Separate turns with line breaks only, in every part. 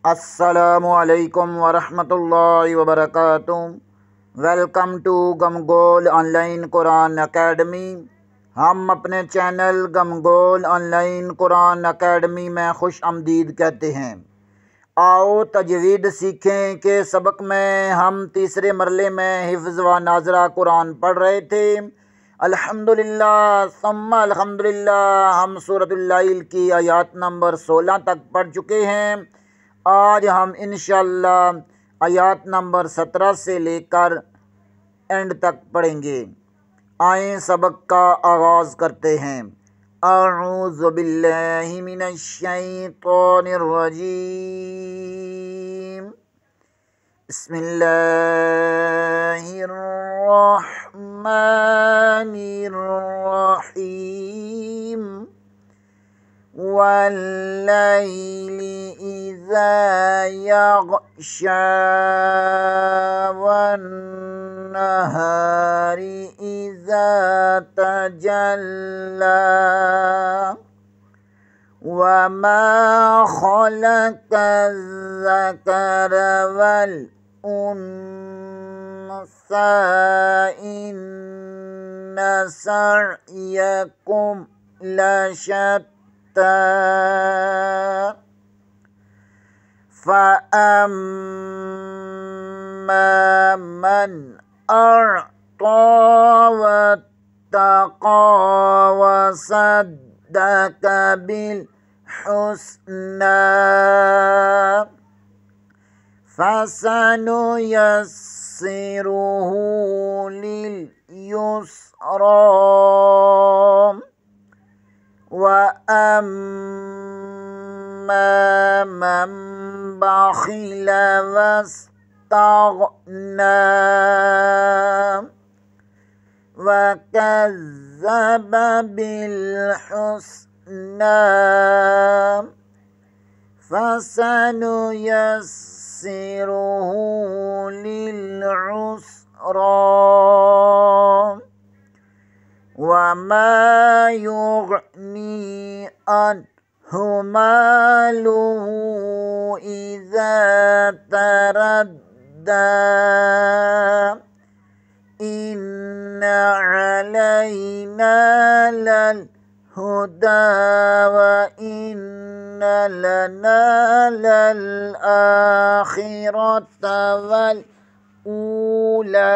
अस्सलामुअलैकुम वरहमतुल्लाहि वबरकातुहू। वेलकम टू गमगोल ऑनलाइन कुरान अकेडमी। हम अपने चैनल गमगोल ऑनलाइन कुरान अकेडमी में खुश आमदीद कहते हैं। आओ तजवीद सीखें के सबक में हम तीसरे मरले में हिफ्ज़ व नाज़रा कुरान पढ़ रहे थे। अल्हम्दुलिल्लाह सुम्मा अल्हम्दुलिल्लाह हम सूरतुल लैल की आयत नंबर 16 तक पढ़ चुके हैं। आज हम इंशाअल्लाह आयत नंबर 17 से लेकर एंड तक पढ़ेंगे। आए सबक का आगाज़ करते हैं। अऊज़ु बिल्लाहि मिनश शैतानिर रजीम। बिस्मिल्लाहिर रहमानिर रहीम। वल्लैलि इज़ा यग़शा वन्नहारि इज़ा तजल्ला वमा ख़लक़ज़-ज़कर वल उन्सा इन्न सअयकुम लशत्ता फ़अम्मा मन अअता वत्तक़ा वसद्दक़ बिल-हुस्ना फ़सनुयस्सिरुहु लिल-युस्रा वअम्मा मन बख़िल वस्तग़ना वकज़्ज़ब बिल-हुस्ना फ़सनुयस्सिरुहु लिल-युस्रा वमा युग़नी अन्हु मालुहु इज़ा तरद्दा इन्न अलैना लल-हुदा व इन्न लना लल-आखिरत वल-ऊला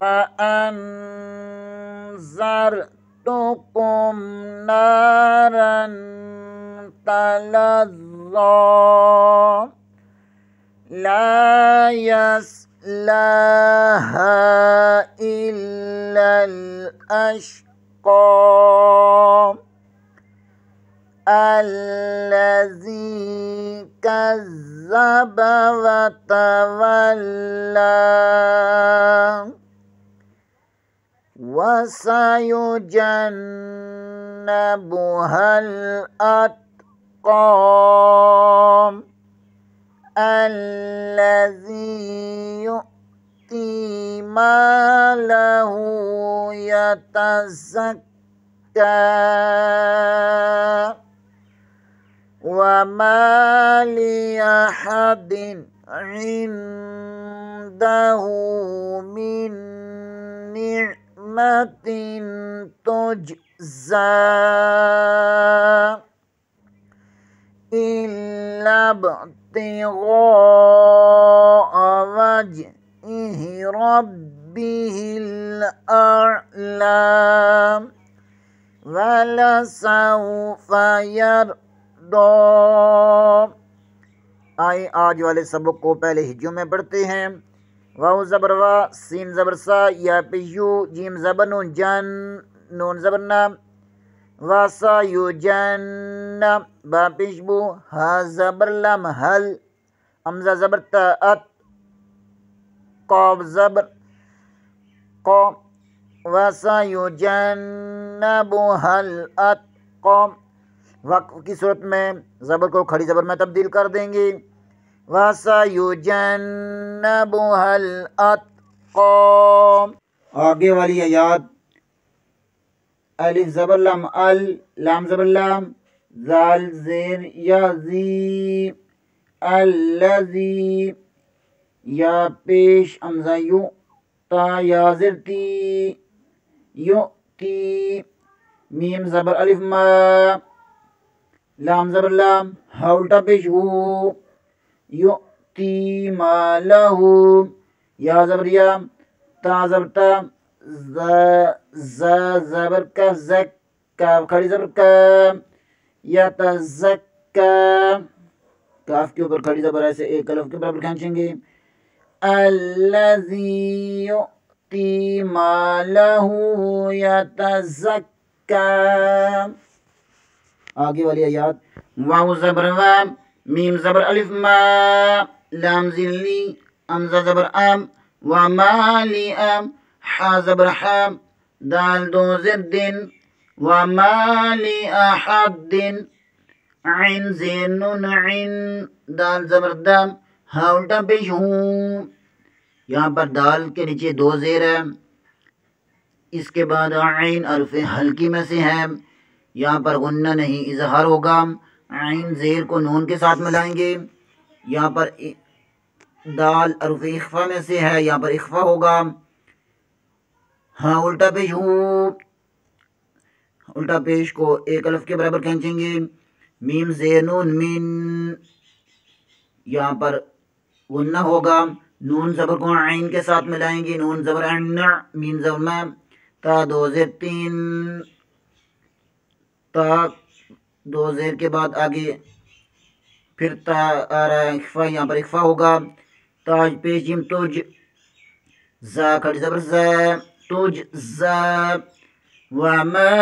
फ़अन्ज़रतुकुम नारन तलज़्ज़ा ला यस्लाहा इल्लल अश्क़ा अल्लज़ी कज़्ज़ब वतवल्ला वसयुजन्नबुहल अत्क़ा अल्लज़ी यु'ती मालहु यतज़क्का वमा लिअहदिन इंदहु मिन निअमतिन तुजज़ा इल्ला इब्तिग़ाअ वजहि रब्बिहिल अअला वलसौफ़ा यरदा। आए आज वाले सबक को पहले हिज्जों में पढ़ते हैं। वाव ज़बर वा, सीन ज़बर सा, या पेशू, जीम ज़बर नून जन, नून ज़बर ना, वासा युजन्ना, बा पेशबू, हा ज़बर लम हल, हमज़ा ज़बर ता अत, क़ाफ ज़बर क़ा, वासा युजन्नबुहल अत्क़ा। वक्फ़ की सूरत में ज़बर को खड़ी ज़बर में तब्दील कर देंगे। वसयुजन्नबुहल अत्क़ा। आगे वाली आयत अलिफ ज़बर लम अल, लाम ज़बर लाम, زال زیر یا زی، الذی یا پیش حمزہ یو، تا یا زر تی، یؤتی، میم زبر الف ما، لام زبر لام، ہا الٹا پیش ہو، یؤتی مالہ، یا زبر یا، تا زبر تا، ز زبر کا، زک کا کھڑی زبر کا، یا تزکا، کاف کے اوپر کھڑی زبر ایسے ایک الف کے برابر کھینچیں گے، الذی یؤتی مالہ یتزکا۔ آگے والی آیات، واو زبر و، میم زبر الف ما، لام زیر لی، حمزہ زبر ام، ومالی ام، حا زبر حام، دال دو زر دن، ومالی احد، عین زیر نون عین، دال زبر دم، ہا الٹا پیش ہوں، یہاں پر دال کے نیچے دو زیر ہے، اس کے بعد عین حرف ہلکی میں سے ہے، یہاں پر غنہ نہیں اظہار ہوگا، عین زیر کو نون کے ساتھ ملائیں گے، یہاں پر دال حرف اخفا میں سے ہے، یہاں پر اخفا ہوگا، ہاں الٹا پیش ہو، الٹا پیش کو ایک الف کے برابر کھینچیں گے، میم زیر نون من، یہاں پر غنہ ہوگا، نون زبر کو عین کے ساتھ ملائیں گے، نون زبر عین، میم زبر میں، تا دو زیر تین، تا دو زیر کے بعد آگے پھر تا آ رہا ہے اخفا، یہاں پر اخفا ہوگا، تاج پیش جیم تج، زا کھڑی زبر زا، تج زا، وما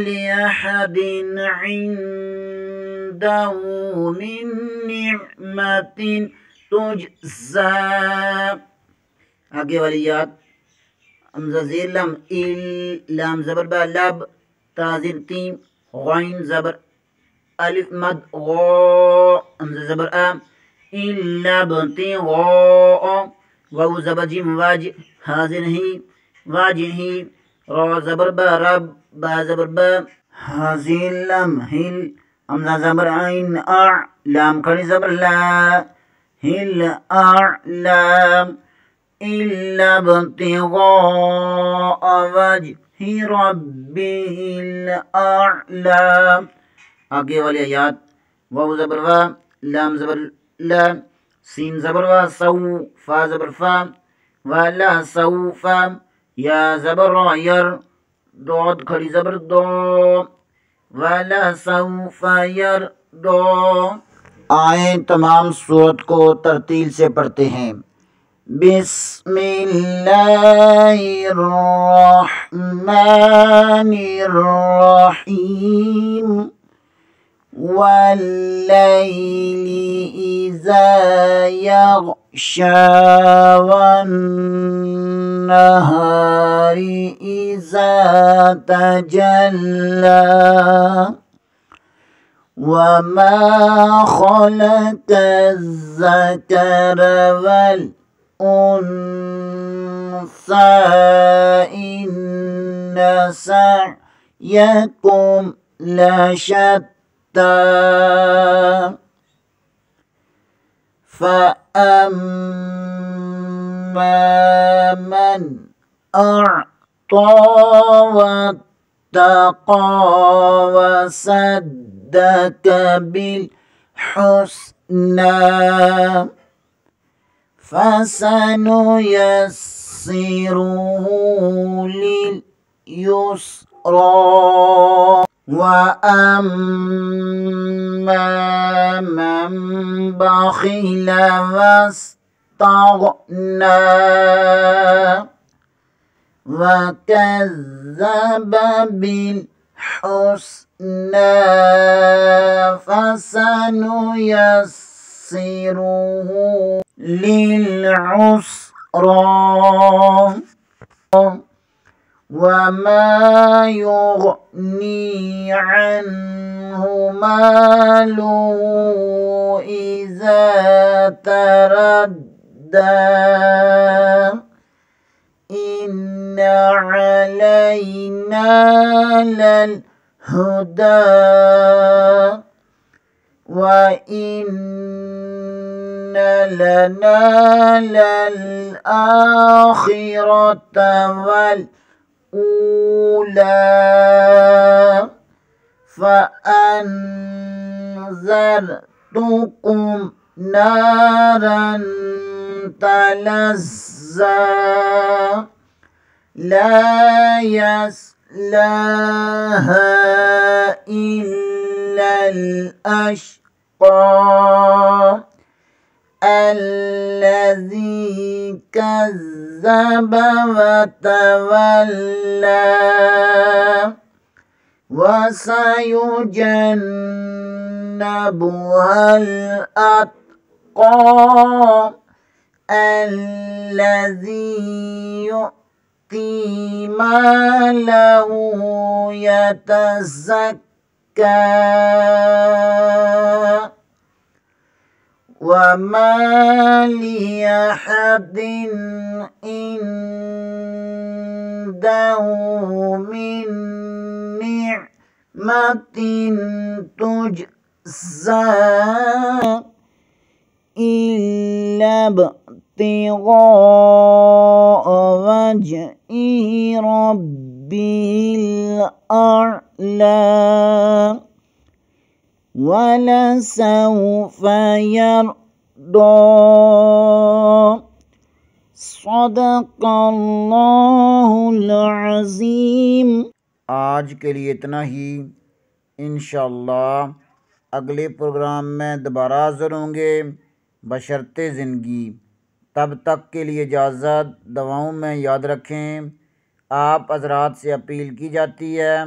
لأحد عنده من نعمة تجزا۔ آگے والی یاد، حمزہ زیر لم ال، لام زبر با لب، تا زیر تیم، غین زبر الف مد غا، حمزہ زبر ا، الا ابتغاء، واو زبر جیم واج، حاضر ہی واج ہی، را زبر با رب، با زبر با، حاضر لم ہل، حمزہ زبر عین ا، لام کھڑی زبر لا، ہل اعلام، الا ابتغاء وجه ربه الاعلى۔ آگے والی آیات، واو زبر وا، لام زبر لا، سین زبر وا، سو، فا زبر فا، ولا سوفا، یا زبر را یر، دود کھڑی زبر دو، ولا سوف یر دو۔ آئیں تمام سورت کو ترتیل سے پڑھتے ہیں، بسم اللہ الرحمن الرحیم، واللیل اذا یغشا، والنہار اذا تجلی، وما خلق الذکر والانثى ان سعیکم لشتى، فأما من أعطى واتقى وصدق بالحسنى، فسنيسره لليسرى، وأما من بخل واستغنى وكذب بالحسنى، فسنيسره للعسرى، وما يغني عنه ماله إذا تردى، إن علينا للهدى، व इन्न लना लल आखिरत वल ऊला फ़अन्ज़रतुकुम नारन तलज़्ज़ा ला यस्लाहा इल्लल अश्क़ा अल्लज़ी कज़्ज़ब वतवल्ला वसयुजन्नबुहल अत्क़ा अल्लज़ी यु'ती मालहु यतज़क्का वमा लिअहदिन इंदहु मिन निअमतिन तुजज़ा इल्ला इब्तिग़ाअ वजहि रब्बिल अअला वलसौफ़ा यर्दा। सदक़ल्लाहुल अज़ीम। आज के लिए इतना ही। इंशाअल्लाह अगले प्रोग्राम में दोबारा हाज़िर होंगे बशर्ते ज़िंदगी। तब तक के लिए इजाज़त। दुआओं में याद रखें। आप हज़रात से अपील की जाती है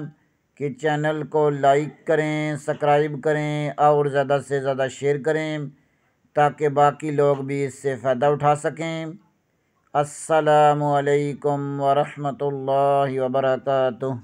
कि चैनल को लाइक करें, सब्सक्राइब करें और ज़्यादा से ज़्यादा शेयर करें ताकि बाकी लोग भी इससे फ़ायदा उठा सकें। अस्सलामु अलैकुम व रहमतुल्लाहि व बरकातुहू।